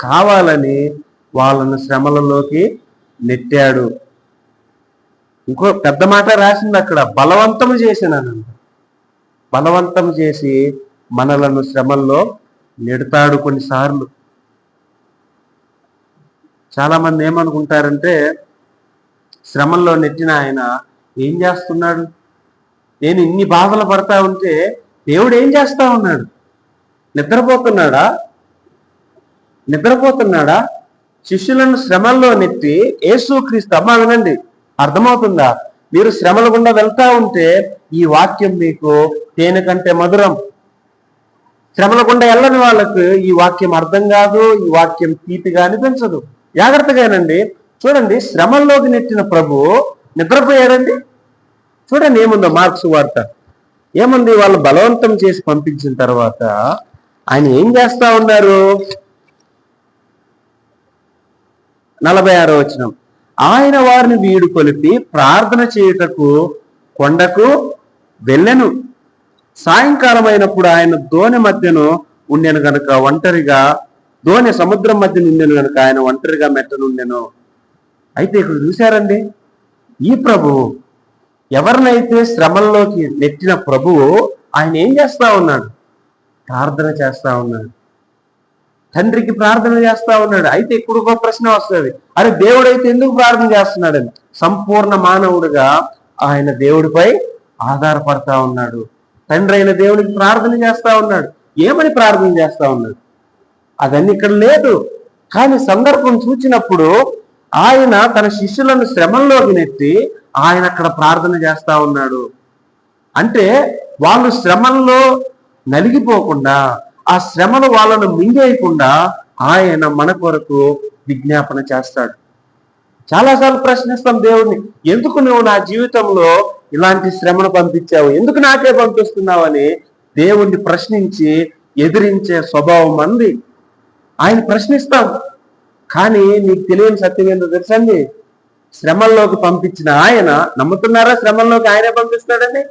కావాలని వాళ్ళను శ్రమలలోకి నెట్టాడు. ఇంకో పెద్ద మాట రాసింది అక్కడ, బలవంతం చేసినానంట. బలవంతం చేసి మనలను శ్రమల్లో నెడతాడు. కొన్నిసార్లు చాలా మంది ఏమనుకుంటారంటే, శ్రమల్లో నెట్టిన ఆయన ఏం చేస్తున్నాడు, నేను ఇన్ని బాధలు పడతా ఉంటే దేవుడు ఏం చేస్తా ఉన్నాడు, నిద్రపోతున్నాడా? శిష్యులను శ్రమల్లో నెట్టి యేసుక్రీస్తు, అమ్మా వినండి, అర్థమవుతుందా? మీరు శ్రమల గుండా వెళ్తా ఉంటే ఈ వాక్యం మీకు తేనె కంటే మధురం. శ్రమల గుండా వెళ్ళని వాళ్ళకు ఈ వాక్యం అర్థం కాదు, ఈ వాక్యం తీపిగా అనిపించదు. జాగ్రత్తగానండి. చూడండి, శ్రమల్లోకి నెట్టిన ప్రభు నిద్రపోయాడండి. చూడండి ఏముందో మార్క్స్ వార్త ఏముంది, వాళ్ళు బలవంతం చేసి పంపించిన తర్వాత ఆయన ఏం చేస్తా ఉన్నారు? 46వ వచనం, ఆయన వారిని వీడు కొలిపి ప్రార్థన చేయుటకు కొండకు వెళ్ళెను. సాయంకాలం అయినప్పుడు ఆయన దోణి మధ్యను ఉండెను గనుక ఒంటరిగా, దోణి సముద్రం మధ్య ఉండెను గనుక ఆయన ఒంటరిగా మెట్టనుండెను. అయితే ఇక్కడ చూశారండి, ఈ ప్రభువు, ఎవరినైతే శ్రమల్లోకి నెట్టిన ప్రభువు, ఆయన ఏం చేస్తా ఉన్నాడు? ప్రార్థన చేస్తా ఉన్నాడు. తండ్రికి ప్రార్థన చేస్తా ఉన్నాడు. అయితే ఇప్పుడు ఒక ప్రశ్న వస్తుంది, అరే దేవుడైతే ఎందుకు ప్రార్థన చేస్తున్నాడని. సంపూర్ణ మానవుడిగా ఆయన దేవుడిపై ఆధారపడతా ఉన్నాడు. తండ్రి అయిన దేవుడికి ప్రార్థన చేస్తా ఉన్నాడు. ఏమని ప్రార్థన చేస్తా ఉన్నాడు అదన్నీ ఇక్కడ లేదు. కానీ సందర్భం చూచినప్పుడు ఆయన తన శిష్యులను శ్రమంలోకి నెట్టి ఆయన అక్కడ ప్రార్థన చేస్తా ఉన్నాడు. అంటే వాళ్ళు శ్రమల్లో నలిగిపోకుండా, ఆ శ్రమలు వాళ్ళను మింగేయకుండా ఆయన మన కొరకు విజ్ఞాపన చేస్తాడు. చాలాసార్లు ప్రశ్నిస్తాం దేవుడిని, ఎందుకు నువ్వు నా జీవితంలో ఇలాంటి శ్రమను పంపించావు, ఎందుకు నాకే పంపిస్తున్నావు అని దేవుణ్ణి ప్రశ్నించి ఎదిరించే స్వభావం మంది. ఆయన ప్రశ్నిస్తాం, కానీ నీకు తెలియని సత్యం ఏంటో తెలుసండి, శ్రమల్లోకి పంపించిన ఆయన, నమ్ముతున్నారా శ్రమల్లోకి ఆయనే పంపిస్తాడని?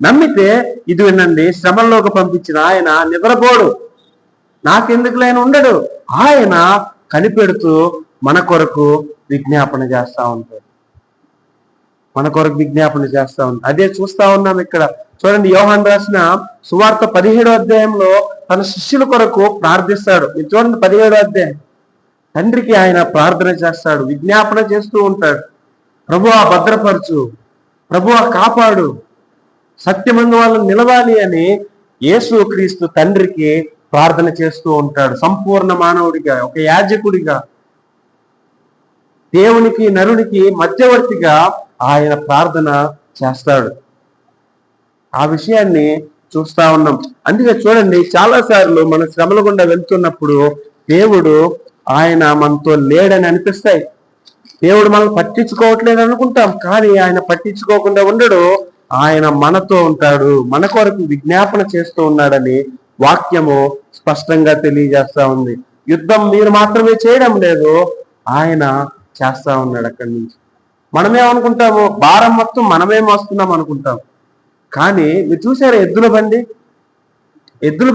నమ్మితే ఇది వినండి, శ్రమల్లోకి పంపించిన ఆయన నిద్రపోడు, నాకెందుకులైన ఉండడు. ఆయన కనిపెడుతూ మన కొరకు విజ్ఞాపన చేస్తా ఉంటాడు. అదే చూస్తా ఉన్నాం ఇక్కడ. చూడండి, యోహాను రాసిన సువార్త 17వ అధ్యాయంలో తన శిష్యుల కొరకు ప్రార్థిస్తాడు. మీరు చూడండి 17వ అధ్యాయం, తండ్రికి ఆయన ప్రార్థన చేస్తాడు, విజ్ఞాపన చేస్తూ ఉంటాడు. ప్రభువా భద్రపరచు, ప్రభువా కాపాడు, సత్యమందు వాళ్ళని నిలవాలి అని యేసుక్రీస్తు తండ్రికి ప్రార్థన చేస్తూ ఉంటాడు. సంపూర్ణ మానవుడిగా, ఒక యాజకుడిగా, దేవునికి నరునికి మధ్యవర్తిగా ఆయన ప్రార్థన చేస్తాడు. ఆ విషయాన్ని చూస్తా ఉన్నాం. అందుకే చూడండి, చాలాసార్లు మన శ్రమల గుండా వెళ్తున్నప్పుడు దేవుడు ఆయన మనతో లేడని అనిపిస్తాయి. దేవుడు మనల్ని పట్టించుకోవట్లేదు అనుకుంటాం, కానీ ఆయన పట్టించుకోకుండా ఉండడు. ఆయన మనతో ఉంటాడు, మన కొరకు విజ్ఞాపన చేస్తూ ఉన్నాడని వాక్యము స్పష్టంగా తెలియజేస్తా ఉంది. యుద్ధం మీరు మాత్రమే చేయడం లేదు, ఆయన చేస్తా ఉన్నాడు. అక్కడి నుంచి మనమేమనుకుంటాము, భారం మొత్తం మనమే మోస్తున్నాం అనుకుంటాం. కానీ మీరు చూసారా ఎద్దుల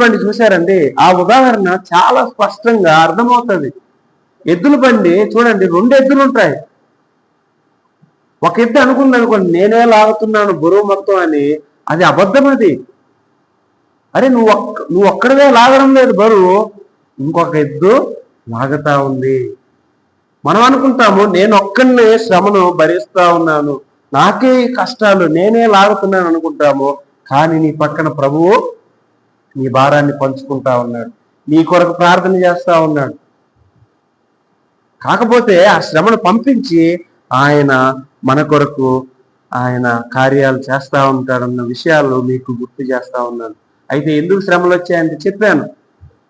బండి చూసారండి? ఆ ఉదాహరణ చాలా స్పష్టంగా అర్థమవుతుంది. ఎద్దుల బండి చూడండి, 2 ఎద్దులు ఉంటాయి. ఒక ఎద్దు అనుకోండి, నేనే లాగుతున్నాను బరువు మొత్తం అని, అది అబద్ధం. అది అరే నువ్వు ఒక్కడవే లాగడం లేదు బరువు, ఇంకొక ఎద్దు లాగుతా ఉంది. మనం అనుకుంటాము, నేను ఒక్కడినే శ్రమను భరిస్తా ఉన్నాను, నాకే కష్టాలు, నేనే లాగుతున్నాను అనుకుంటాము. కానీ నీ పక్కన ప్రభువు నీ భారాన్ని పంచుకుంటా ఉన్నాడు, నీ కొరకు ప్రార్థన చేస్తా ఉన్నాడు. కాకపోతే ఆ శ్రమను పంపించి ఆయన మన కొరకు ఆయన కార్యాలు చేస్తా ఉంటాడన్న విషయాలు మీకు గుర్తు చేస్తా ఉన్నాను. అయితే ఎందుకు శ్రమలు వచ్చాయంటే చెప్పాను,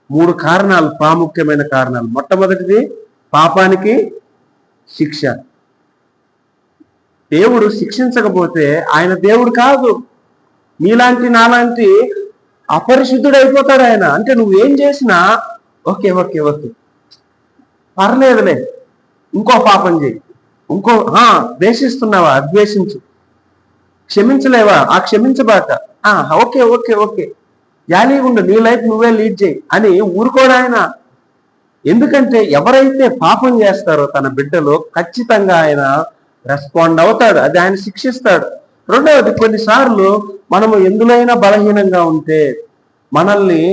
3 కారణాలు, ప్రాముఖ్యమైన కారణాలు. మొట్టమొదటిది పాపానికి శిక్ష. దేవుడు శిక్షించకపోతే ఆయన దేవుడు కాదు, నీలాంటి నాలాంటి అపరిశుద్ధుడు అయిపోతాడు ఆయన. అంటే నువ్వేం చేసినా ఓకే పర్లేదులే, ఇంకో పాపం చేయి, ద్వేషిస్తున్నావా ద్వేషించు, క్షమించలేవా క్షమించబాక, ఓకే జాలీగా ఉండు, నీ లైఫ్ నువ్వే లీడ్ చేయి అని ఊరుకోడు ఆయన. ఎందుకంటే ఎవరైతే పాపం చేస్తారో తన బిడ్డలో ఖచ్చితంగా ఆయన రెస్పాండ్ అవుతాడు, అది ఆయన శిక్షిస్తాడు. రెండవది, కొన్నిసార్లు మనము ఎందులైనా బలహీనంగా ఉంటే మనల్ని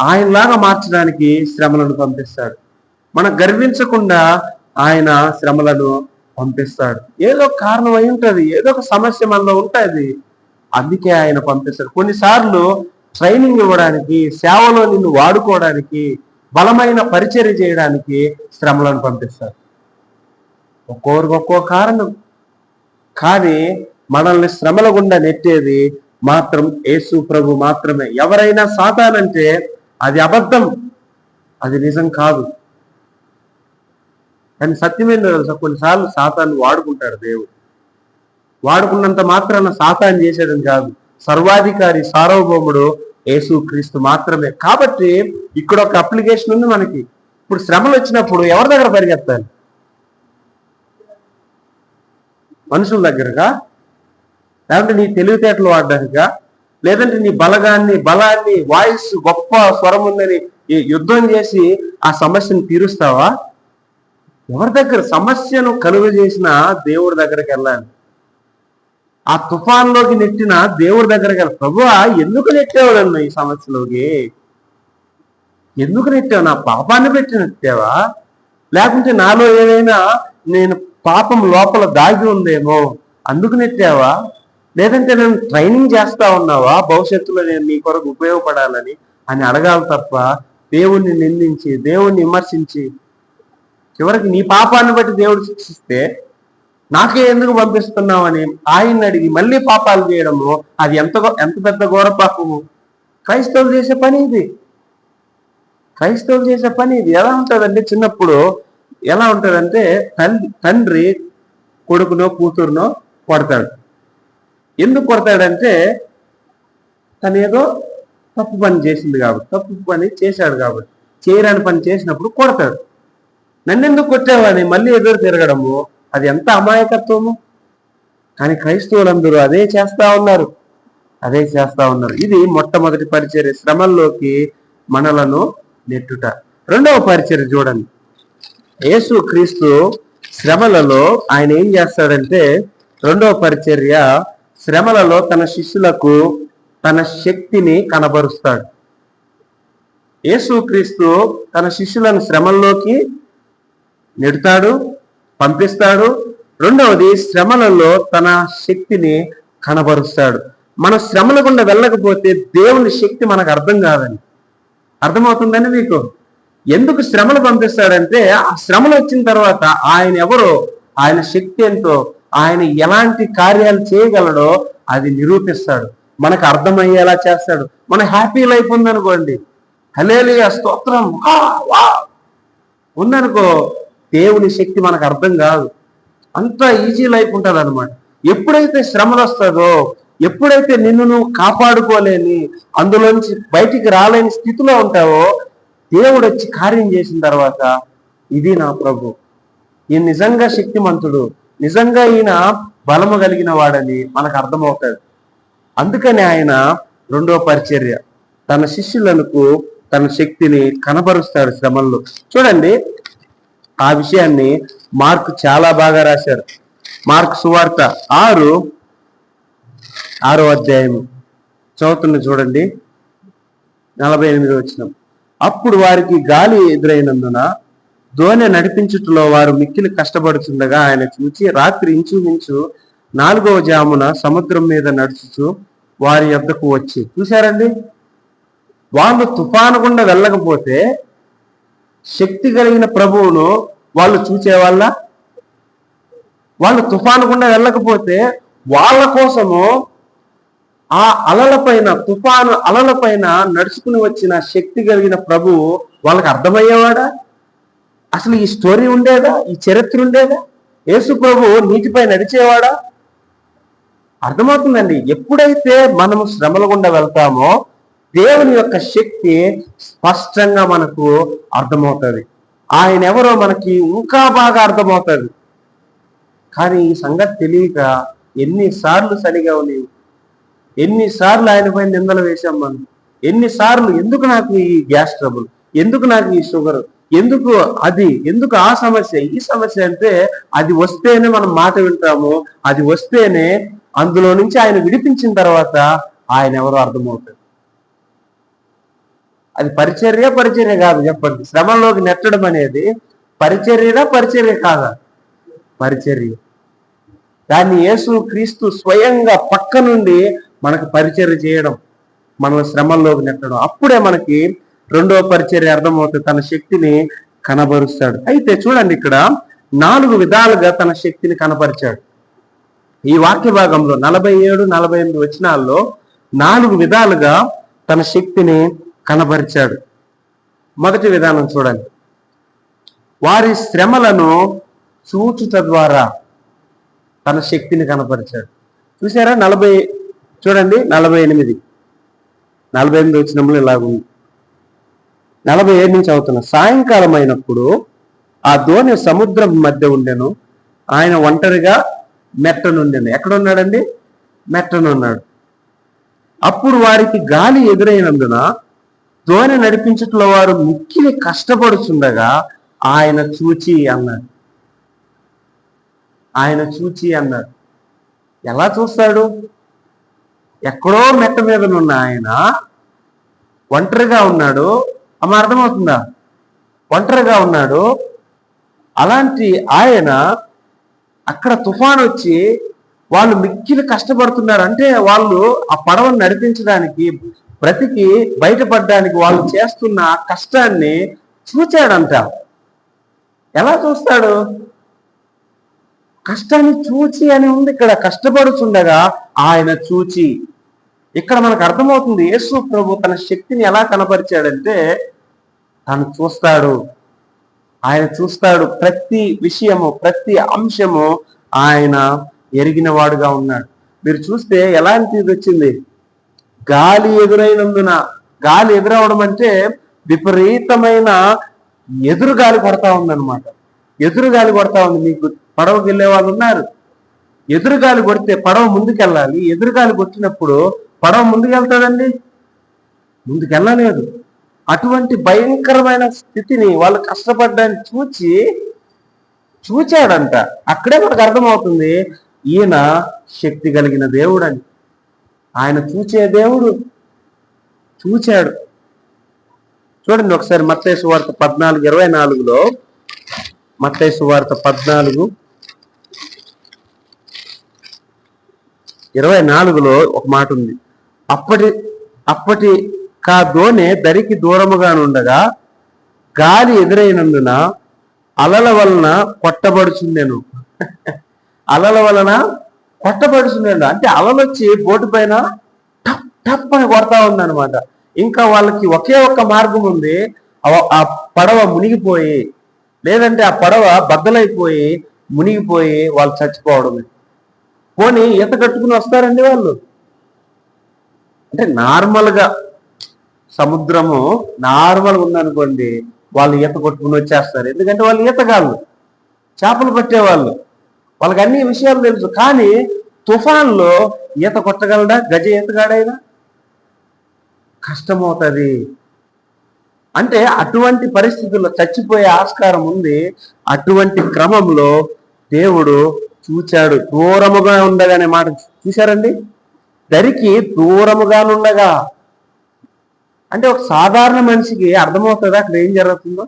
ఆయనలాగా మార్చడానికి శ్రమలను పంపిస్తాడు. మనం గర్వించకుండా ఆయన శ్రమలను పంపిస్తాడు. ఏదో కారణం అయి ఉంటుంది, ఏదో ఒక సమస్య మనలో ఉంటుంది, అందుకే ఆయన పంపిస్తాడు. కొన్నిసార్లు ట్రైనింగ్ ఇవ్వడానికి, సేవలో నిన్ను వాడుకోవడానికి, బలమైన పరిచర్య చేయడానికి శ్రమలను పంపిస్తాడు. ఒక్కొక్కరికి ఒక్కో కారణం. కానీ మనల్ని శ్రమల గుండా నెట్టేది మాత్రం యేసు ప్రభు మాత్రమే. ఎవరైనా సాతానంటే అది అబద్ధం, అది నిజం కాదు. కానీ సత్యమేందో తెలుసా, కొన్నిసార్లు సాతాన్ని వాడుకుంటాడు దేవుడు. వాడుకున్నంత మాత్రాన సాతాన్ని చేసేయడం కాదు, సర్వాధికారి సార్వభౌముడు యేసు క్రీస్తు మాత్రమే. కాబట్టి ఇక్కడ ఒక అప్లికేషన్ ఉంది మనకి. ఇప్పుడు శ్రమలు వచ్చినప్పుడు ఎవరి దగ్గర పరిగెత్తాలి? మనుషుల దగ్గరగా, లేదంటే నీ తెలివితేటలు వాడడానికా, లేదంటే నీ బలాన్ని వాయిస్ గొప్ప స్వరం ఉందని యుద్ధం చేసి ఆ సమస్యను తీరుస్తావా? ఎవరి దగ్గర? సమస్యను కలుగు చేసిన దేవుడి దగ్గరికి వెళ్ళాలి. ఆ తుఫాన్లోకి నెట్టిన దేవుడి దగ్గరికి వెళ్ళాలి. ప్రభువా, ఎందుకు నెట్టావు నన్ను ఈ సమస్యలోకి? ఎందుకు నెట్టావు? నా పాపాన్ని పెట్టి నెట్టావా? లేకుంటే నాలో ఏదైనా నేను పాపం లోపల దాగి ఉందేమో అందుకు నెట్టావా? లేదంటే నేను ట్రైనింగ్ చేస్తా ఉన్నావా భవిష్యత్తులో నేను నీ కొరకు ఉపయోగపడాలని అని అడగాలి తప్ప దేవుణ్ణి నిందించి, దేవుణ్ణి విమర్శించి, చివరికి నీ పాపాన్ని బట్టి దేవుడు శిక్షిస్తే నాకే ఎందుకు పంపిస్తున్నావు అని ఆయన్ని అడిగి మళ్ళీ పాపాలు చేయడము, అది ఎంత పెద్ద ఘోర పాపము. క్రైస్తవులు చేసే పని ఇది. క్రైస్తవులు చేసే పని ఇది. ఎలా ఉంటుందంటే, చిన్నప్పుడు ఎలా ఉంటుందంటే, తండ్రి కొడుకునో కూతురునో కొడతాడు. ఎందుకు కొడతాడంటే తను ఏదో తప్పు పని చేసింది కాబట్టి, తప్పు పని చేశాడు కాబట్టి, చేయరాని పని చేసినప్పుడు కొడతాడు. నన్నెందుకు కొట్టావని మళ్ళీ ఎదురు తిరగడము, అది ఎంత అమాయకత్వము. కానీ క్రైస్తవులందరూ అదే చేస్తా ఉన్నారు. ఇది మొట్టమొదటి పరిచర్య, శ్రమల్లోకి మనలను నెట్టుట. రెండవ పరిచర్య చూడండి. యేసు క్రీస్తు శ్రమలలో ఆయన ఏం చేస్తాడంటే, రెండవ పరిచర్య, శ్రమలలో తన శిష్యులకు తన శక్తిని కనబరుస్తాడు. యేసు క్రీస్తు తన శిష్యులను శ్రమల్లోకి నెడతాడు, పంపిస్తాడు. రెండవది, శ్రమలలో తన శక్తిని కనబరుస్తాడు. మన శ్రమల గుండా వెళ్ళకపోతే దేవుని శక్తి మనకు అర్థం కాదని. అర్థమవుతుందని మీకు? ఎందుకు శ్రమలు పంపిస్తాడంటే, ఆ శ్రమలు వచ్చిన తర్వాత ఆయన ఎవరో, ఆయన శక్తి ఏంటో, ఆయన ఎలాంటి కార్యాలు చేయగలడో అది నిరూపిస్తాడు, మనకు అర్థమయ్యేలా చేస్తాడు. మన హ్యాపీ లైఫ్ ఉందనుకోండి, హల్లెలూయా స్తోత్రం ఉందనుకో, దేవుని శక్తి మనకు అర్థం కాదు. అంత ఈజీ లైఫ్ ఉంటుంది అనమాట. ఎప్పుడైతే శ్రమలు వస్తుందో, ఎప్పుడైతే నిన్ను నువ్వు కాపాడుకోలేని, అందులోంచి బయటికి రాలేని స్థితిలో ఉంటావో, దేవుడు వచ్చి కార్యం చేసిన తర్వాత, ఇది నా ప్రభు, ఈయన నిజంగా శక్తిమంతుడు, నిజంగా ఈయన బలము కలిగిన వాడని మనకు అర్థమవుతుంది. అందుకని ఆయన రెండో పరిచర్య, తన శిష్యులకు తన శక్తిని కనబరుస్తాడు శ్రమల్లో. చూడండి, ఆ విషయాన్ని మార్కు చాలా బాగా రాశారు. మార్కు సువార్త 6వ అధ్యాయము చదువుతున్న చూడండి, 48వ వచనం. అప్పుడు వారికి గాలి ఎదురైనందున దోణి నడిపించుటలో వారు మిక్కిలి కష్టపడుతుండగా ఆయన చూచి, రాత్రి ఇంచుమించు 4వ జామున సముద్రం మీద నడుచుచు వారి యొద్దకు వచ్చి. చూశారండి, వాళ్ళు తుఫాను గుండా వెళ్ళకపోతే శక్తి కలిగిన ప్రభువును వాళ్ళు చూసేవాళ్ళ? వాళ్ళు తుఫాను గుండా వెళ్ళకపోతే వాళ్ళ కోసము ఆ తుఫాను అలలపైన నడుచుకుని వచ్చిన శక్తి కలిగిన ప్రభువు వాళ్ళకి అర్థమయ్యేవాడా? అసలు ఈ స్టోరీ ఉండేదా? ఈ చరిత్ర ఉండేదా? యేసు ప్రభు నీటిపై నడిచేవాడా? అర్థమవుతుందండి. ఎప్పుడైతే మనము శ్రమల గుండా వెళ్తామో దేవుని యొక్క శక్తి స్పష్టంగా మనకు అర్థమవుతుంది. ఆయన ఎవరో మనకి ఇంకా బాగా అర్థమవుతుంది. కానీ ఈ సంగతి తెలియక ఎన్నిసార్లు సరిగా నీవు, ఎన్నిసార్లు ఆయన పైన నిందలు వేశాం మనం, ఎన్నిసార్లు ఎందుకు నాకు ఈ గ్యాస్ ట్రబుల్, ఎందుకు నాకు ఈ షుగర్, ఎందుకు ఎందుకు ఆ సమస్య, ఈ సమస్య అంటే అది వస్తేనే మనం మాట వింటాము, అది వస్తేనే అందులో నుంచి ఆయన విడిపించిన తర్వాత ఆయన ఎవరో అర్థమవుతాడు. అది పరిచర్య కాదు, చెప్పండి. శ్రమంలోకి నెట్టడం అనేది పరిచర్య కాదా? పరిచర్య. దాన్ని యేసు క్రీస్తు స్వయంగా పక్క నుండి మనకు పరిచర్య చేయడం, మన శ్రమంలోకి నెట్టడం. అప్పుడే మనకి రెండవ పరిచర్య అర్థమవుతుంది, తన శక్తిని కనబరుస్తాడు. అయితే చూడండి, ఇక్కడ 4 విధాలుగా తన శక్తిని కనపరిచాడు. ఈ వాక్య భాగంలో 47, 48 వచనాల్లో 4 విధాలుగా తన శక్తిని కనబరిచాడు. మొదటి విధానం చూడండి, వారి శ్రమలను చూచుట ద్వారా తన శక్తిని కనపరిచాడు. చూసారా? చూడండి 48 వచనంలో ఇలాగుంది. 47 నుంచి అవుతున్నా. సాయంకాలం అయినప్పుడు ఆ దోణి సముద్రం మధ్య ఉండెను, ఆయన ఒంటరిగా మెట్టనుండెను. ఎక్కడున్నాడండి? మెట్టనున్నాడు. అప్పుడు వారికి గాలి ఎదురైనందున దోణి నడిపించుటలో వారు మిక్కిలి కష్టపడుచుండగా ఆయన చూచి అన్నాడు. ఎలా చూస్తాడు? ఎక్కడో మెట్ట మీద ఉన్న ఆయన ఒంటరిగా ఉన్నాడు. అమ్మ, అర్థమవుతుందా? ఒంటరిగా ఉన్నాడు. అలాంటి ఆయన అక్కడ తుఫాను వచ్చి వాళ్ళు మిక్కిలి కష్టపడుతున్నారు. అంటే వాళ్ళు ఆ పడవను నడిపించడానికి, బ్రతికి బయటపడడానికి వాళ్ళు చేస్తున్న కష్టాన్ని చూచాడంట. ఎలా చూస్తాడు? కష్టాన్ని చూచి అని ఉంది ఇక్కడ. కష్టపడుచుండగా ఆయన చూచి. ఇక్కడ మనకు అర్థమవుతుంది యేసు ప్రభు తన శక్తిని ఎలా కనపరిచాడంటే, తను చూస్తాడు. ఆయన చూస్తాడు. ప్రతి విషయము, ప్రతి అంశము ఆయన ఎరిగిన వాడుగా ఉన్నాడు. మీరు చూస్తే ఎలాంటిది వచ్చింది? గాలి ఎదురైనందున. గాలి ఎదురవడం అంటే విపరీతమైన ఎదురుగాలి కొడతా ఉందన్నమాట. ఎదురుగాలి కొడతా ఉంది. మీకు పడవకి వెళ్ళే వాళ్ళు ఉన్నారు. ఎదురుగాలి కొడితే పడవ ముందుకెళ్ళాలి. ఎదురుగాలి కొట్టినప్పుడు పడవ ముందుకెళ్తాడండి? ముందుకెళ్ళలేదు. అటువంటి భయంకరమైన స్థితిని వాళ్ళు కష్టపడ్డాన్ని చూచాడంట. అక్కడే మనకు అర్థమవుతుంది ఈయన శక్తి కలిగిన దేవుడు అని. ఆయన చూచే దేవుడు. చూచాడు. చూడండి ఒకసారి మత్తయి సువార్త 14:24లో, మత్తయి సువార్త 14:24లో ఒక మాట ఉంది. అప్పటి కా దోణి దరికి దూరముగా నుండగా గాలి ఎదురైనందున అలల వలన కొట్టబడుచుండెను. అలల వలన కొట్టబడుచుండెను అంటే అలలు వచ్చి బోటు పైన టప్ టప్ అని కొడతా ఉందన్నమాట. ఇంకా వాళ్ళకి ఒకే ఒక్క మార్గం ఉంది, ఆ పడవ మునిగిపోయి, లేదంటే ఆ పడవ బద్దలైపోయి మునిగిపోయి వాళ్ళు చచ్చిపోవడమే. పోనీ ఈత కట్టుకుని వస్తారండి వాళ్ళు. అంటే నార్మల్గా సముద్రము నార్మల్గా ఉందనుకోండి, వాళ్ళు ఈత కొట్టుకుని వచ్చేస్తారు. ఎందుకంటే వాళ్ళు ఈతగాళ్ళు, చేపలు పట్టేవాళ్ళు, వాళ్ళకి అన్ని విషయాలు తెలుసు. కానీ తుఫాన్లో ఈత కొట్టగలడా? గజ ఈతగాడైనా కష్టమవుతుంది. అంటే అటువంటి పరిస్థితుల్లో చచ్చిపోయే ఆస్కారం ఉంది. అటువంటి క్రమంలో దేవుడు చూచాడు. దూరముగా ఉండగానే మాట చూశారండి. దరికి దూరముగానుండగా అంటే ఒక సాధారణ మనిషికి అర్థమవుతుందా అక్కడ ఏం జరుగుతుందో?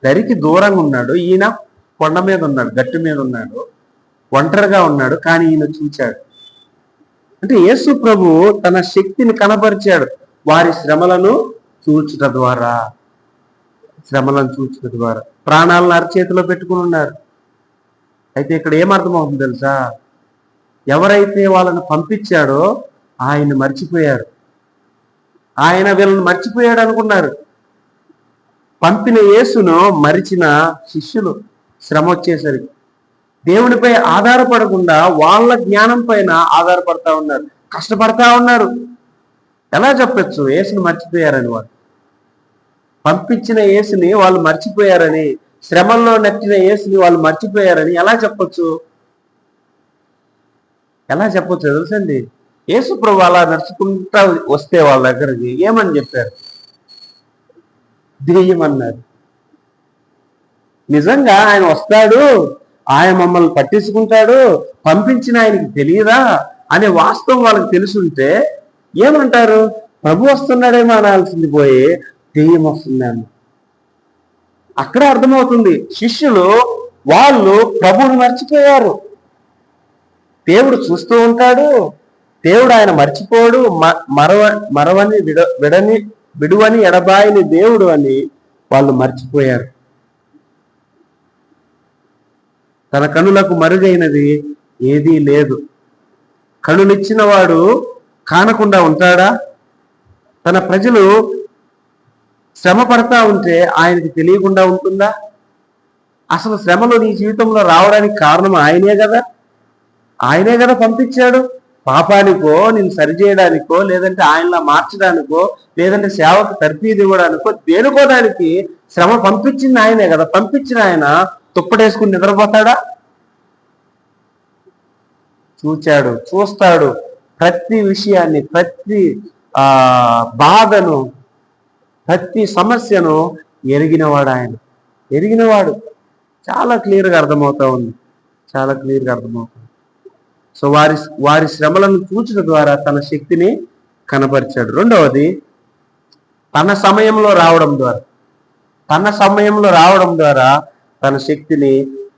దరికి దూరంగా ఉన్నాడు, ఈయన కొండ మీద ఉన్నాడు, గట్టు మీద ఉన్నాడు, ఒంటరిగా ఉన్నాడు. కానీ ఈయన చూచాడు. అంటే యేసు ప్రభు తన శక్తిని కనపరిచాడు వారి శ్రమలను చూచుట ద్వారా. ప్రాణాలను అరచేతిలో పెట్టుకుని ఉన్నారు. అయితే ఇక్కడ ఏమర్థమవుతుంది తెలుసా? ఎవరైతే వాళ్ళని పంపించాడో ఆయన మర్చిపోయారు. ఆయన వీళ్ళని మర్చిపోయాడు అనుకున్నారు. పంపిన యేసును మరిచిన శిష్యులు శ్రమ వచ్చేసరికి దేవునిపై ఆధారపడకుండా వాళ్ళ జ్ఞానం పైన ఆధారపడతా ఉన్నారు, కష్టపడతా ఉన్నారు. ఎలా చెప్పచ్చు యేసుని మర్చిపోయారని? వాళ్ళు పంపించిన యేసుని వాళ్ళు మర్చిపోయారని, శ్రమల్లో నచ్చిన యేసుని వాళ్ళు మర్చిపోయారని ఎలా చెప్పొచ్చు? తెలుసండి. యేసు ప్రభు అలా నడుచుకుంటా వస్తే వాళ్ళ దగ్గరికి ఏమని చెప్పారు? దెయ్యం అన్నారు. నిజంగా ఆయన వస్తాడు, ఆయన మమ్మల్ని పట్టించుకుంటాడు, పంపించిన ఆయనకి తెలియదా అనే వాస్తవం వాళ్ళకి తెలుసుంటే ఏమంటారు? ప్రభు వస్తున్నాడేమో అనాల్సింది పోయి దెయ్యం వస్తుందని. అక్కడ అర్థమవుతుంది శిష్యులు వాళ్ళు ప్రభువుని మర్చిపోయారు. దేవుడు చూస్తూ ఉంటాడు, దేవుడు ఆయన మర్చిపోడు, మరవని విడువని ఎడబాయిని దేవుడు అని వాళ్ళు మర్చిపోయారు. తన కనులకు మరుగైనది ఏదీ లేదు. కనులిచ్చిన వాడు కానకుండా ఉంటాడా? తన ప్రజలు శ్రమ పడతా ఉంటే ఆయనకి తెలియకుండా ఉంటుందా? అసలు శ్రమలు నీ జీవితంలో రావడానికి కారణం ఆయనే కదా. ఆయనే కదా పంపించాడు. పాపానికో, నేను సరిచేయడానికో, లేదంటే ఆయనలా మార్చడానికో, లేదంటే సేవకు తర్ఫీదు ఇవ్వడానికో, దేనికోదానికి శ్రమ పంపించింది ఆయనే కదా. పంపించిన ఆయన తుప్పటేసుకుని నిద్రపోతాడా? చూచాడు, చూస్తాడు ప్రతి విషయాన్ని, ప్రతి బాధను, ప్రతి సమస్యను ఎరిగినవాడు ఆయన. ఎరిగినవాడు. చాలా క్లియర్గా అర్థమవుతా ఉంది. చాలా క్లియర్గా అర్థమవుతుంది. సో వారి శ్రమలను చూచడం ద్వారా తన శక్తిని కనపరిచాడు. రెండవది, తన సమయంలో రావడం ద్వారా, తన సమయంలో రావడం ద్వారా తన శక్తిని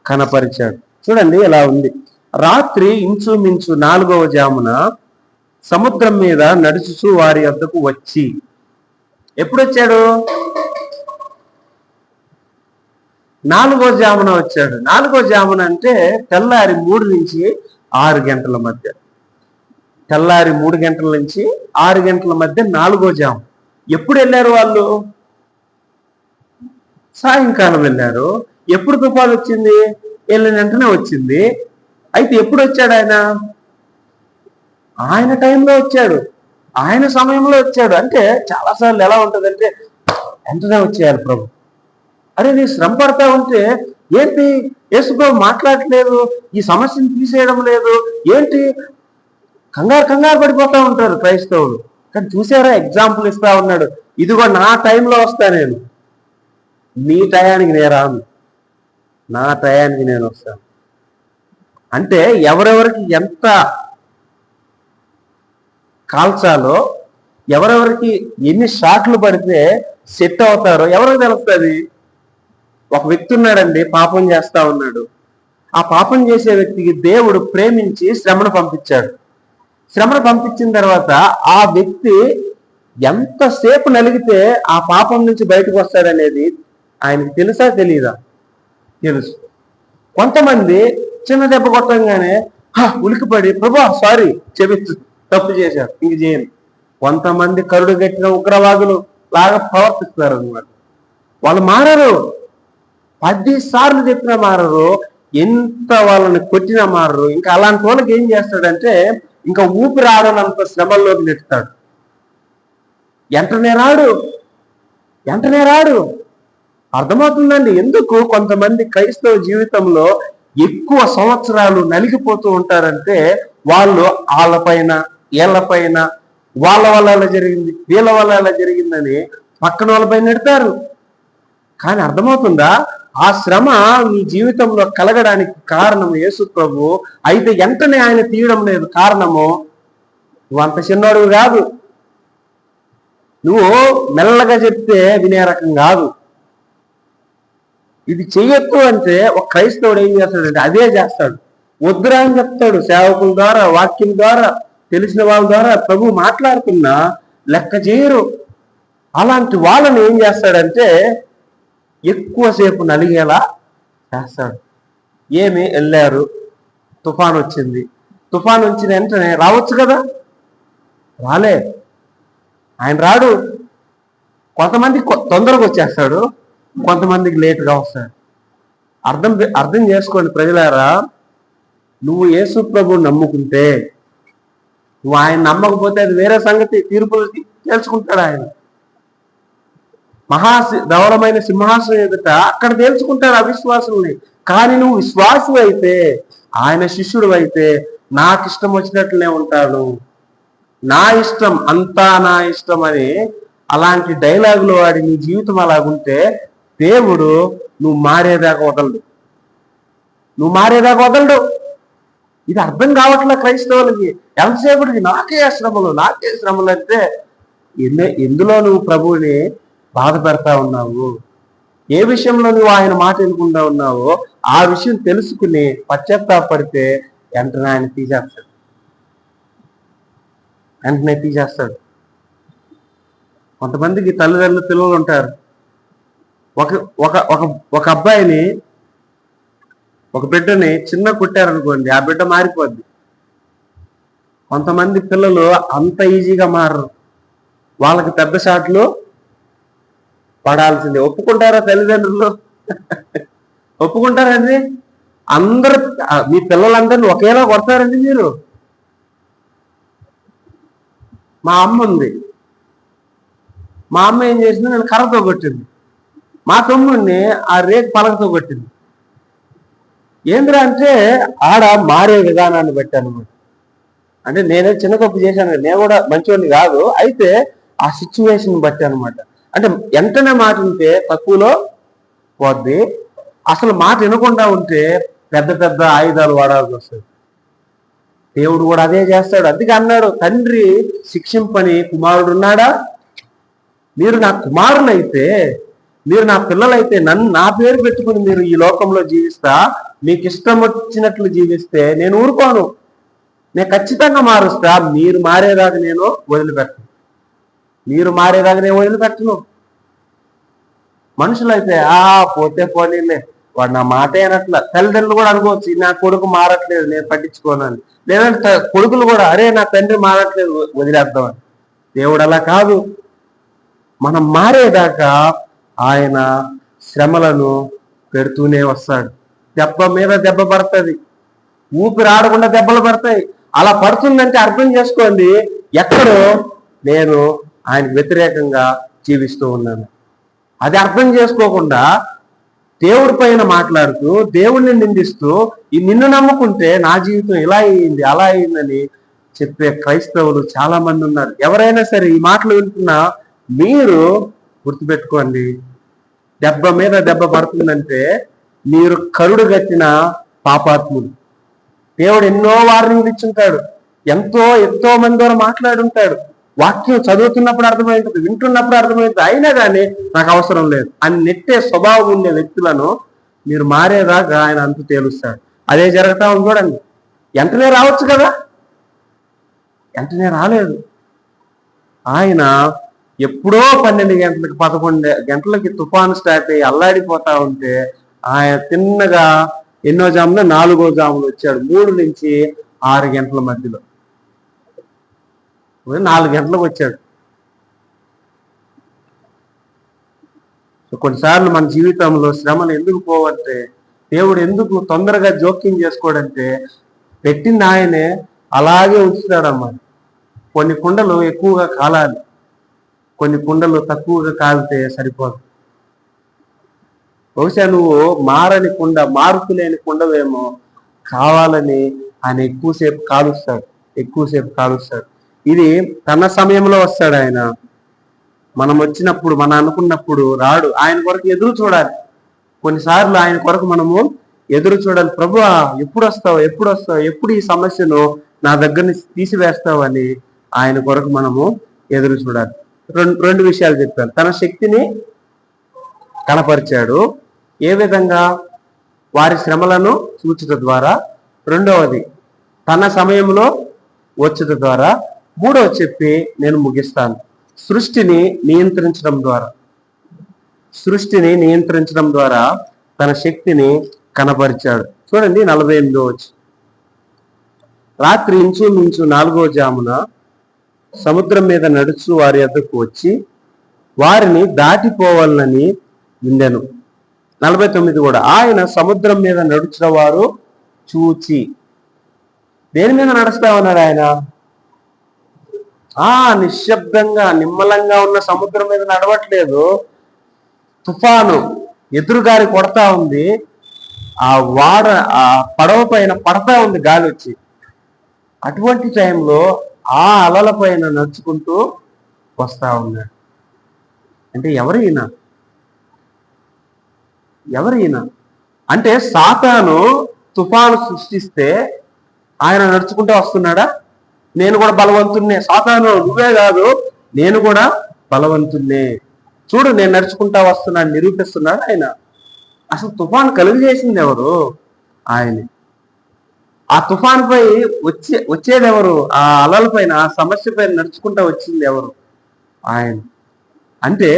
కనపరిచాడు. చూడండి ఎలా ఉంది. రాత్రి ఇంచుమించు 4వ జామున సముద్రం మీద నడుచుచు వారి వద్దకు వచ్చి, ఎప్పుడు వచ్చాడు? 4వ జామున వచ్చాడు. 4వ జామున అంటే తెల్లారి 3 నుంచి 6 గంటల మధ్య. తెల్లారి 3 గంటల నుంచి 6 గంటల మధ్య 4వ జాము. ఎప్పుడు వెళ్ళారు వాళ్ళు? సాయంకాలం వెళ్ళారు. ఎప్పుడు తుఫాను వచ్చింది? వెళ్ళిన వెంటనే వచ్చింది. అయితే ఎప్పుడు వచ్చాడు ఆయన? ఆయన టైంలో వచ్చాడు, ఆయన సమయంలో వచ్చాడు. అంటే చాలాసార్లు ఎలా ఉంటుందంటే వెంటనే వచ్చేయాలి ప్రభు. అరే నీ శ్రమ పడతా ఉంటే ఏంటి యేసు ప్రభు మాట్లాడట్లేదు, ఈ సమస్యను తీసేయడం లేదు ఏంటి? కంగారు పడిపోతా ఉంటారు క్రైస్తవులు. కానీ చూసారా, ఎగ్జాంపుల్ ఇస్తా ఉన్నాడు. ఇదిగో నా టైంలో వస్తా నేను, నీ టయానికి నేను రాను, నా టయానికి నేను వస్తాను. అంటే ఎవరెవరికి ఎంత కాల్చాలో, ఎవరెవరికి ఎన్ని షాట్లు పడితే సెట్ అవుతారో ఎవరికి తెలుస్తుంది? ఒక వ్యక్తి ఉన్నాడండి, పాపం చేస్తా ఉన్నాడు. ఆ పాపం చేసే వ్యక్తికి దేవుడు ప్రేమించి శ్రమను పంపించాడు. శ్రమను పంపించిన తర్వాత ఆ వ్యక్తి ఎంతసేపు నలిగితే ఆ పాపం నుంచి బయటకు వస్తాడనేది ఆయనకి తెలుసా తెలీదా? తెలుసు. కొంతమంది చిన్న దెబ్బ కొట్టంగానే ఉలికిపడి ప్రభా సారీ క్షమించు, తప్పు చేశారు, ఇంక చేయను. కొంతమంది కరుడు గట్టిన ఉగ్రవాదులు లాగా ప్రవర్తిస్తారు అనమాట. వాళ్ళు మారరు. 10 సార్లు చెప్పినా మారరు, ఎంత వాళ్ళని కొట్టినా మారరు. ఇంకా అలాంటి వాళ్ళకి ఏం చేస్తాడంటే ఇంకా ఊపిరి ఆడనంత శ్రమల్లోకి నెట్టుతాడు. వెంటనే రాడు. అర్థమవుతుందండి ఎందుకు కొంతమంది క్రైస్తవ జీవితంలో ఎక్కువ సంవత్సరాలు నలిగిపోతూ ఉంటారంటే వాళ్ళు వాళ్ళపైన, వీళ్ళపైన, వాళ్ళ వల్ల ఎలా జరిగింది, వీళ్ళ వల్ల ఎలా జరిగిందని పక్కన వాళ్ళపైన నెడతారు. కానీ అర్థమవుతుందా, ఆ శ్రమ నీ జీవితంలో కలగడానికి కారణం యేసు ప్రభు. అయితే వెంటనే ఆయన తీయడం లేదు. కారణము, నువ్వు అంత చిన్నవాడు కాదు, నువ్వు మెల్లగా చెప్తే వినే రకం కాదు. ఇది చెయ్యొద్దు అంటే ఒక క్రైస్తవుడు ఏం చేస్తాడంటే అదే చేస్తాడు. వద్దురా అని చెప్తాడు. సేవకుల ద్వారా, వాక్యం ద్వారా, తెలిసిన వాళ్ళ ద్వారా ప్రభు మాట్లాడుతున్నా లెక్క చేయరు. అలాంటి వాళ్ళని ఏం చేస్తాడంటే ఎక్కువసేపు నలిగేలా చేస్తాడు. ఏమి వెళ్ళారు, తుఫాన్ వచ్చింది, తుఫాన్ వచ్చిన వెంటనే రావచ్చు కదా, రాలే. ఆయన రాడు. కొంతమంది తొందరగా వచ్చేస్తాడు, కొంతమందికి లేటుగా వస్తాడు. అర్థం చేసుకోండి ప్రజలారా, నువ్వు యేసు ప్రభువుని నమ్ముకుంటే, నువ్వు ఆయన నమ్మకపోతే అది వేరే సంగతి. తీర్పులు తేల్చుకుంటాడు ఆయన. ధవలమైన సింహాసనం ఎదుట అక్కడ తేల్చుకుంటాడు అవిశ్వాసుల్ని. కానీ నువ్వు విశ్వాసు అయితే, ఆయన శిష్యుడు అయితే, నాకు ఇష్టం వచ్చినట్లనే ఉంటాను, నా ఇష్టం అంతా నా ఇష్టం అని అలాంటి డైలాగులు వాడి నీ జీవితం అలాగుంటే దేవుడు నువ్వు మారేదాకా వదలడు. నువ్వు మారేదాకా వదలడు. ఇది అర్థం కావట్లే క్రైస్తవులకి. ఎంతసేపటికి నాకే శ్రమలు అంటే ఎందులో నువ్వు ప్రభువుని బాధ పెడతా ఉన్నావు, ఏ విషయంలో నువ్వు ఆయన మాట వినకుండా ఉన్నావో ఆ విషయం తెలుసుకుని పశ్చాత్తాపడితే వెంటనే తీసేస్తాడు. కొంతమందికి తల్లిదండ్రులు పిల్లలు ఉంటారు. ఒక అబ్బాయిని, ఒక బిడ్డని చిన్న కొట్టారనుకోండి, ఆ బిడ్డ మారిపోద్ది. కొంతమంది పిల్లలు అంత ఈజీగా మారరు. వాళ్ళకి పెద్ద షాట్లు పడాల్సిందే. ఒప్పుకుంటారా తల్లిదండ్రులు? ఒప్పుకుంటారండి? అందరు మీ పిల్లలందరినీ ఒకేలా కొడతారండి మీరు? మా అమ్మ ఉంది. మా అమ్మ ఏం చేసింది, నేను కర్రతో కొట్టింది. మా తమ్ముడిని ఆ రేకు పలకతో కొట్టింది. ఏంద్రా అంటే ఆడ మారే విధానాన్ని బట్టి అనమాట. అంటే నేనే చిన్న తప్పు చేశాను, నేను కూడా మంచివాడిని కాదు, అయితే ఆ సిచ్యువేషన్ బట్టి అనమాట. అంటే వెంటనే మాట ఉంటే తక్కువలో పోద్ది, అసలు మాట వినకుండా ఉంటే పెద్ద పెద్ద ఆయుధాలు వాడాల్సి వస్తుంది. దేవుడు కూడా అదే చేస్తాడు. అందుకే అన్నాడు, తండ్రి శిక్షింపని కుమారుడు ఉన్నాడా? మీరు నా కుమారులైతే, మీరు నా పిల్లలైతే, నా పేరు పెట్టుకుని మీరు ఈ లోకంలో జీవిస్తా, మీకు ఇష్టం వచ్చినట్లు జీవిస్తే నేను ఊరుకోను. నేను ఖచ్చితంగా మారుస్తా. మీరు మారేదాకా నేను వదిలిపెట్టను. మనుషులైతే పోతే పోనీలే, వాడు నా మాట అనట్లా. తల్లిదండ్రులు కూడా అనుకోవచ్చు, నా కొడుకు మారట్లేదు, నేను పట్టించుకోను అని. లేదంటే కొడుకులు కూడా, అరే నా తండ్రి మారట్లేదు, వదిలేద్దామని. దేవుడు అలా కాదు. మనం మారేదాకా ఆయన శ్రమలను పెడుతూనే వస్తాడు. దెబ్బ మీద దెబ్బ పడుతుంది, ఊపిరి ఆడకుండా దెబ్బలు పడతాయి. అలా పడుతుందంటే అర్థం చేసుకోండి, ఎక్కడో నేను ఆయనకు వ్యతిరేకంగా జీవిస్తూ ఉన్నాను. అది అర్థం చేసుకోకుండా దేవుడి పైన మాట్లాడుతూ, దేవుడిని నిందిస్తూ, నిన్ను నమ్ముకుంటే నా జీవితం ఇలా అయింది అలా అయిందని చెప్పే క్రైస్తవులు చాలా మంది ఉన్నారు. ఎవరైనా సరే ఈ మాటలు వింటున్నా మీరు గుర్తుపెట్టుకోండి, దెబ్బ మీద దెబ్బ పడుతుందంటే మీరు కరుడు గట్టిన పాపాత్ములు. దేవుడు ఎన్నో వార్నింగ్లు ఇచ్చుంటాడు, ఎంతో మంది ద్వారా మాట్లాడుంటాడు. వాక్యం చదువుతున్నప్పుడు అర్థమవుతుంది, వింటున్నప్పుడు అర్థమవుతుంది. అయినా కానీ నాకు అవసరం లేదు అని నెట్టే స్వభావం ఉండే వ్యక్తులను మీరు మారేదాకా ఆయన అంతు తేలుస్తాడు. అదే జరుగుతా ఉంది చూడండి. వెంటనే రావచ్చు కదా, వెంటనే రాలేదు. ఆయన ఎప్పుడో 12 గంటలకి 11 గంటలకి తుఫాను స్టార్ట్ అయ్యి అల్లాడిపోతా ఉంటే ఆయన తిన్నగా ఎన్నో జామున 4వ జాములు వచ్చాడు. 3 నుంచి 6 గంటల మధ్యలో 4 గంటలకు వచ్చాడు. కొన్నిసార్లు మన జీవితంలో శ్రమలు ఎందుకు పోవంటే, దేవుడు ఎందుకు తొందరగా జోక్యం చేసుకోవడంటే, పెట్టింది ఆయనే అలాగే ఉంచుతాడన్నమాట. కొన్ని కుండలు ఎక్కువగా కాలాలి, కొన్ని కుండలు తక్కువగా కాలితే సరిపోదు. బహుశా నువ్వు మారని కుండ, మార్పు లేని కుండవేమో, కావాలని ఆయన ఎక్కువసేపు కాలుస్తాడు. ఇది తన సమయంలో వస్తాడు ఆయన. మనం వచ్చినప్పుడు, మనం అనుకున్నప్పుడు రాడు. ఆయన కొరకు ఎదురు చూడాలి. కొన్నిసార్లు ఆయన కొరకు మనము ఎదురు చూడాలి. ప్రభువా ఎప్పుడు వస్తావు, ఎప్పుడు ఈ సమస్యను నా దగ్గర నుంచి తీసివేస్తావు అని ఆయన కొరకు మనము ఎదురు చూడాలి. రెండు విషయాలు చెప్పాను. తన శక్తిని కనపరిచాడు, ఏ విధంగా? వారి శ్రమలను చూచుట ద్వారా. రెండవది తన సమయంలో వచ్చుట ద్వారా. మూడవది చెప్పి నేను ముగిస్తాను, సృష్టిని నియంత్రించడం ద్వారా తన శక్తిని కనపరిచాడు. చూడండి 48వ వచనం. రాత్రి ఇంచుమించు 4వ జామున సముద్రం మీద నడుచు వారి వద్దకు వచ్చి వారిని దాటిపోవాలని విండెను. 49 కూడా. ఆయన సముద్రం మీద నడుచున్న వారు చూచి. దేని మీద నడుస్తా ఉన్నాడు ఆయన? నిశ్శబ్దంగా నిమ్మలంగా ఉన్న సముద్రం మీద నడవట్లేదు. తుఫాను ఎదురుగారి కొడతా ఉంది, ఆ పడవ పైన పడతా ఉంది గాలి వచ్చి. అటువంటి టైంలో ఆ అలల పైన నడుచుకుంటూ వస్తా ఉన్నాడు. అంటే ఎవరు ఈయన అంటే సాతాను తుఫాను సృష్టిస్తే ఆయన నడుచుకుంటూ వస్తున్నాడా? నేను కూడా బలవంతున్నే. సాతాను నువ్వే కాదు, నేను కూడా బలవంతున్నే, చూడు నేను నడుచుకుంటా వస్తున్నాను నిరూపిస్తున్నాడు ఆయన. అసలు తుఫాను కలుగు చేసింది ఎవరు? ఆయనే. ఆ తుఫాను పై వచ్చేది ఎవరు? ఆ అలల పైన, ఆ సమస్య పైన నడుచుకుంటా వచ్చింది ఎవరు? ఆయన. అంటే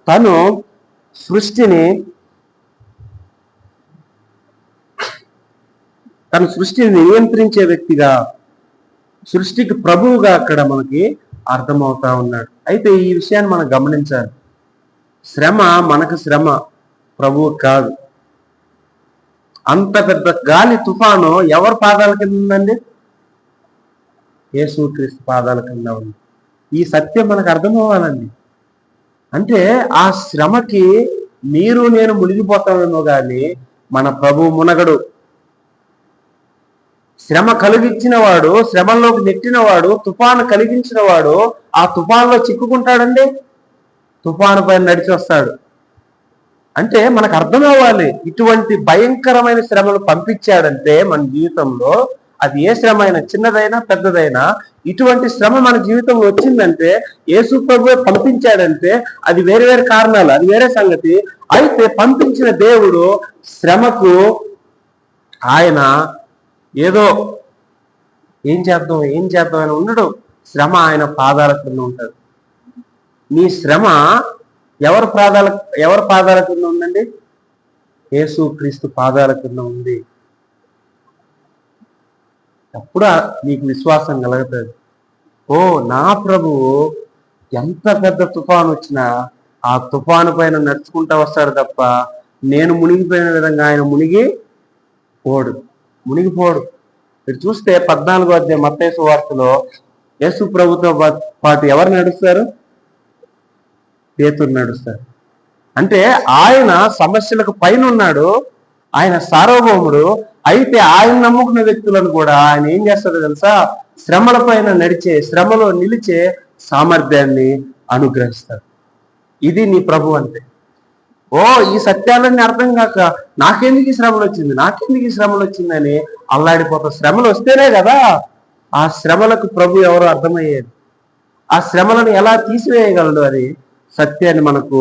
తను సృష్టిని నియంత్రించే వ్యక్తిగా, సృష్టికి ప్రభువుగా అక్కడ మనకి అర్థమవుతా ఉన్నాడు. అయితే ఈ విషయాన్ని మనం గమనించాలి. శ్రమ మనకు శ్రమ, ప్రభువు కాదు. అంత పెద్ద గాలి తుఫాను ఎవరి పాదాల కింద ఉందండి? యేసుక్రీస్తు పాదాల కింద ఉంది. ఈ సత్యం మనకు అర్థమవ్వాలండి. అంటే ఆ శ్రమకి మీరు నేను మునిగిపోతామేమో కానీ మన ప్రభువు మునగడు. శ్రమ కలిగించిన వాడు, శ్రమల్లోకి నెట్టిన వాడు, తుఫాను కలిగించిన వాడు ఆ తుఫానులో చిక్కుకుంటాడండి, తుఫాను పైన నడిచి వస్తాడు. అంటే మనకు అర్థం అవ్వాలి, ఇటువంటి భయంకరమైన శ్రమలు పంపించాడంటే మన జీవితంలో, అది ఏ శ్రమ అయినా, చిన్నదైనా పెద్దదైనా, ఇటువంటి శ్రమ మన జీవితంలో వచ్చిందంటే, యేసు ప్రభువే పంపించాడంటే అది వేరే వేరే కారణాలు, అది వేరే సంగతి. అయితే పంపించిన దేవుడు శ్రమకు ఆయన ఏదో ఏం చేద్దాం అని ఉండడు. శ్రమ ఆయన పాదాల కింద ఉంటుంది. నీ శ్రమ ఎవరి పాదాల కింద ఉందండి? యేసుక్రీస్తు పాదాల కింద ఉంది. అప్పుడు నీకు విశ్వాసం కలుగుతుంది. ఓ నా ప్రభువు ఎంత పెద్ద తుఫాను వచ్చినా ఆ తుఫాను పైన నడుచుకుంటా వస్తాడు తప్ప నేను మునిగిపోయిన విధంగా ఆయన మునిగిపోడు. మీరు చూస్తే 14వ అధ్యాయం మత్తయి సువార్తలో యేసు ప్రభుతో పాటు ఎవరు నడుస్తారు? పేతురు నడుస్తారు. అంటే ఆయన సమస్యలకు పైన ఉన్నాడు, ఆయన సార్వభౌముడు. అయితే ఆయన నమ్ముకున్న వ్యక్తులను కూడా ఆయన ఏం చేస్తాడో తెలుసా? శ్రమల పైన నడిచే, శ్రమలో నిలిచే సామర్థ్యాన్ని అనుగ్రహిస్తాడు. ఇది నీ ప్రభు అంటే. ఈ సత్యాలన్నీ అర్థం కాక నాకెందుకు ఈ శ్రమలు వచ్చిందని అల్లాడిపోతా. శ్రమలు వస్తేనే కదా ఆ శ్రమలకు ప్రభు ఎవరో అర్థమయ్యేది. ఆ శ్రమలను ఎలా తీసివేయగలడు అని సత్యాన్ని మనకు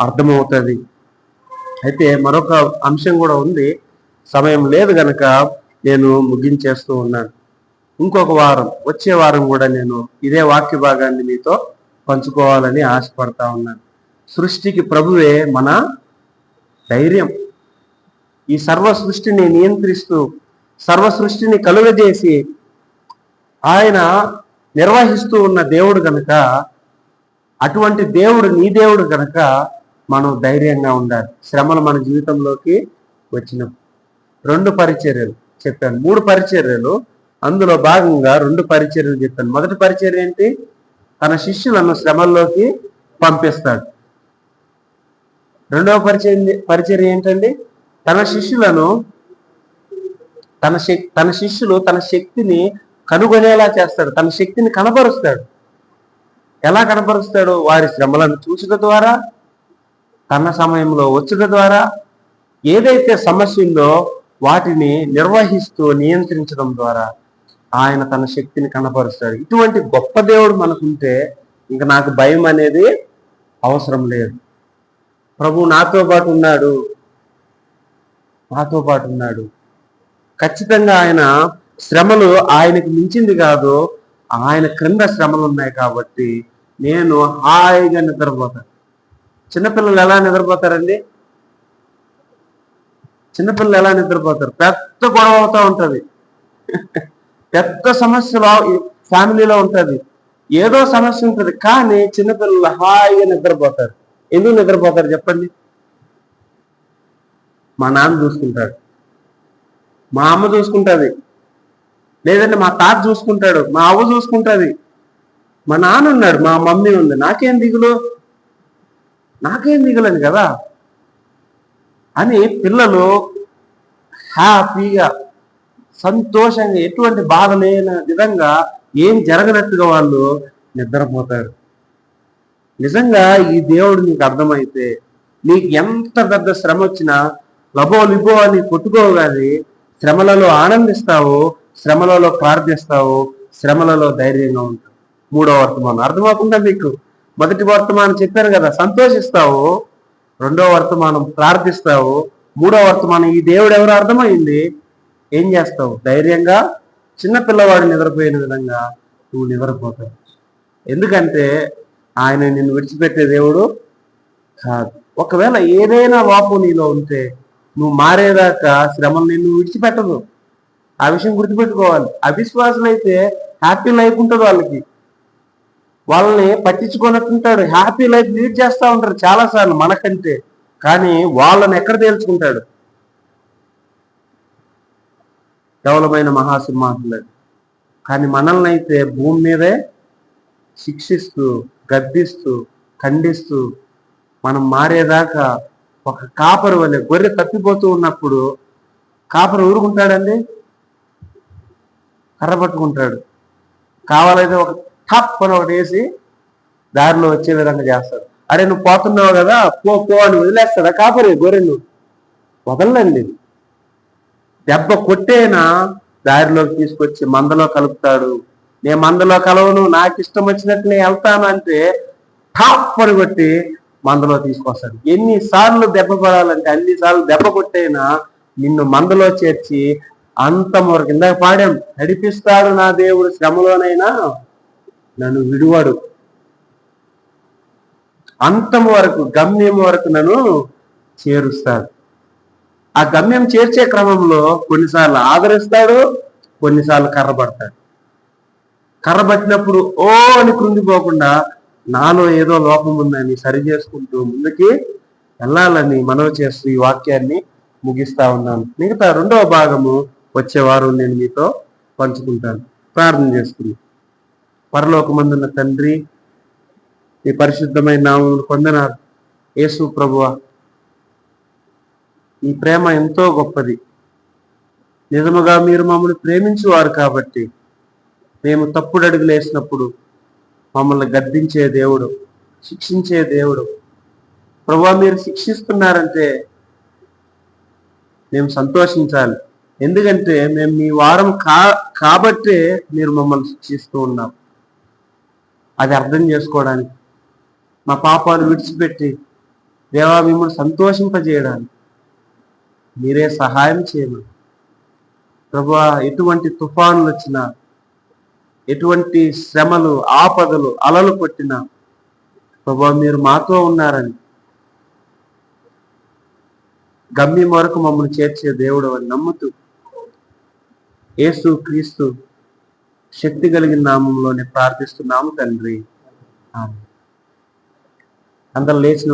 అర్థమవుతుంది. అయితే మరొక అంశం కూడా ఉంది, సమయం లేదు గనక నేను ముగించేస్తూ ఉన్నాను. ఇంకొక వారం, వచ్చే వారం కూడా నేను ఇదే వాక్య భాగాన్ని మీతో పంచుకోవాలని ఆశపడతా ఉన్నాను. సృష్టికి ప్రభువే మన ధైర్యం. ఈ సర్వ సృష్టిని నియంత్రిస్తూ, సర్వ సృష్టిని కలుగజేసి ఆయన నిర్వహిస్తూ ఉన్న దేవుడు గనక, అటువంటి దేవుడు నీ దేవుడు గనక మనం ధైర్యంగా ఉండాలి. శ్రమలు మన జీవితంలోకి వచ్చినప్పుడు 2 పరిచర్యలు చెప్పాను, 3 పరిచర్యలు, అందులో భాగంగా 2 పరిచర్యలు చెప్పాను. మొదటి పరిచర్య ఏంటి? తన శిష్యులను శ్రమల్లోకి పంపిస్తాడు. రెండవ పరిచర్య ఏంటండి? తన శిష్యులు తన శక్తిని కనుగొనేలా చేస్తాడు, తన శక్తిని కనపరుస్తాడు. ఎలా కనపరుస్తాడు? వారి శ్రమలను చూసుట ద్వారా, తన సమయంలో వచ్చుట ద్వారా, ఏదైతే సమస్య ఉందో వాటిని నిర్వహిస్తూ నియంత్రించడం ద్వారా ఆయన తన శక్తిని కనపరుస్తాడు. ఇటువంటి గొప్ప దేవుడు మనకుంటే ఇంకా నాకు భయం అనేది అవసరం లేదు. ప్రభు నాతో పాటు ఉన్నాడు. ఖచ్చితంగా ఆయన శ్రమలు ఆయనకు మించింది కాదు, ఆయన క్రింద శ్రమలు ఉన్నాయి కాబట్టి నేను హాయిగా నిద్రపోతాను. చిన్నపిల్లలు ఎలా నిద్రపోతారండి? పెద్ద గొడవ అవుతా ఉంటుంది, పెద్ద సమస్యలు ఫ్యామిలీలో ఉంటుంది, ఏదో సమస్య ఉంటుంది, కానీ చిన్నపిల్లలు హాయిగా నిద్రపోతారు. ఎందుకు నిద్రపోతారు చెప్పండి? మా నాన్న చూసుకుంటాడు, మా అమ్మ చూసుకుంటుంది, లేదంటే మా తాత చూసుకుంటాడు, మా అవ్వ చూసుకుంటుంది, మా నాన్న ఉన్నాడు, మా మమ్మీ ఉంది, నాకేం దిగులు అని కదా అని పిల్లలు హ్యాపీగా, సంతోషంగా, ఎటువంటి బాధ లేని విధంగా, ఏం జరగనట్టుగా వాళ్ళు నిద్రపోతారు. నిజంగా ఈ దేవుడు నీకు అర్థమైతే నీకు ఎంత పెద్ద శ్రమ వచ్చినా లబో లిబో అని కొట్టుకోవు కానీ శ్రమలలో ఆనందిస్తావు, శ్రమలలో ప్రార్థిస్తావు, శ్రమలలో ధైర్యంగా ఉంటావు. మూడో వర్తమానం అర్థమవుతుందా మీకు? మొదటి వర్తమానం చెప్పాను కదా, సంతోషిస్తావు. రెండో వర్తమానం ప్రార్థిస్తావు. మూడో వర్తమానం ఈ దేవుడు ఎవరు అర్థమైంది, ఏం చేస్తావు? ధైర్యంగా చిన్న పిల్లవాడు నిద్రపోయిన విధంగా నువ్వు నిద్రపోతావు. ఎందుకంటే ఆయన నిన్ను విడిచిపెట్టే దేవుడు కాదు. ఒకవేళ ఏదైనా వాపు నీలో ఉంటే నువ్వు మారేదాకా శ్రమలు నిన్ను విడిచిపెట్టదు. ఆ విషయం గుర్తుపెట్టుకోవాలి. అవిశ్వాసులు అయితే హ్యాపీ లైఫ్ ఉంటుంది వాళ్ళకి, వాళ్ళని పట్టించుకున్నట్టుంటాడు, హ్యాపీ లైఫ్ లీడ్ చేస్తూ ఉంటారు చాలాసార్లు మనకంటే. కానీ వాళ్ళని ఎక్కడ తేల్చుకుంటాడు? కేవలమైన మహాసింహాసులు. కానీ మనల్ని అయితే భూమి మీదే శిక్షిస్తూ, గద్దిస్తూ, ఖండిస్తూ మనం మారేదాకా ఒక కాపరు వలె, గొర్రె తప్పిపోతూ ఉన్నప్పుడు కాపరు ఊరుకుంటాడండి, కర్ర పట్టుకుంటాడు. కావాలైతే ఒక టాప్ అని ఒకటి వేసి దారిలో వచ్చే విధంగా చేస్తాడు. అరే నువ్వు పోతున్నావు కదా, పో అని వదిలేస్తాడా కాపరి గొర్రెను? వదలండి. దెబ్బ కొట్టేనా దారిలోకి తీసుకొచ్చి మందలో కలుపుతాడు. నేను మందలో కలవను, నాకు ఇష్టం వచ్చినట్టు నేను వెళ్తాను అంటే టాప్ అని కొట్టి మందలో తీసుకొస్తాడు. ఎన్నిసార్లు దెబ్బ పడాలంటే అన్నిసార్లు దెబ్బ కొట్టైనా నిన్ను మందలో చేర్చి అంతం వరకు, ఇందాక పాడాం, నడిపిస్తాడు నా దేవుడు శ్రమలోనైనా నన్ను విడువాడు, అంతం వరకు, గమ్యం వరకు నన్ను చేరుస్తాడు. ఆ గమ్యం చేర్చే క్రమంలో కొన్నిసార్లు ఆదరిస్తాడు, కొన్నిసార్లు కర్రబడతాడు. కర్రబట్టినప్పుడు ఓ అని కృంగిపోకుండా నాలో ఏదో లోపం ఉందని సరి చేసుకుంటూ ముందుకి వెళ్ళాలని మనవి చేస్తూ ఈ వాక్యాన్ని ముగిస్తా ఉన్నాను. మిగతా రెండవ భాగము వచ్చే వారం నేను మీతో పంచుకుంటాను. ప్రార్థన చేసుకుని. పరలోకమందున్న తండ్రి, ఈ పరిశుద్ధమైన నామమును పొందనాలు. యేసు ప్రభువా, ఈ ప్రేమ ఎంతో గొప్పది. నిజముగా మీరు మమ్మల్ని ప్రేమించేవారు కాబట్టి మేము తప్పుడు అడుగులు వేసినప్పుడు మమ్మల్ని గద్దించే దేవుడు, శిక్షించే దేవుడు. ప్రభువా, మీరు శిక్షిస్తున్నారంటే మేము సంతోషించాలి. ఎందుకంటే మేము మీ వారం కాబట్టే మీరు మమ్మల్ని శిక్షిస్తూ ఉన్నాం. అది అర్థం చేసుకోవడానికి, మా పాపాలు విడిచిపెట్టి దేవా మిమ్మల్ని సంతోషింపజేయడానికి మీరే సహాయం చేయమని. ప్రభువా, ఎటువంటి తుఫానులు వచ్చినా, ఎటువంటి శ్రమలు, ఆపదలు, అలలు కొట్టినా ప్రభువా మీరు మాతో ఉన్నారని, గమ్యం వరకు మమ్మల్ని చేర్చే దేవుడు అని నమ్ముతూ యేసు క్రీస్తు శక్తి కలిగిన నామంలోనే ప్రార్థిస్తున్నాము తండ్రి. అందరూ లేచిన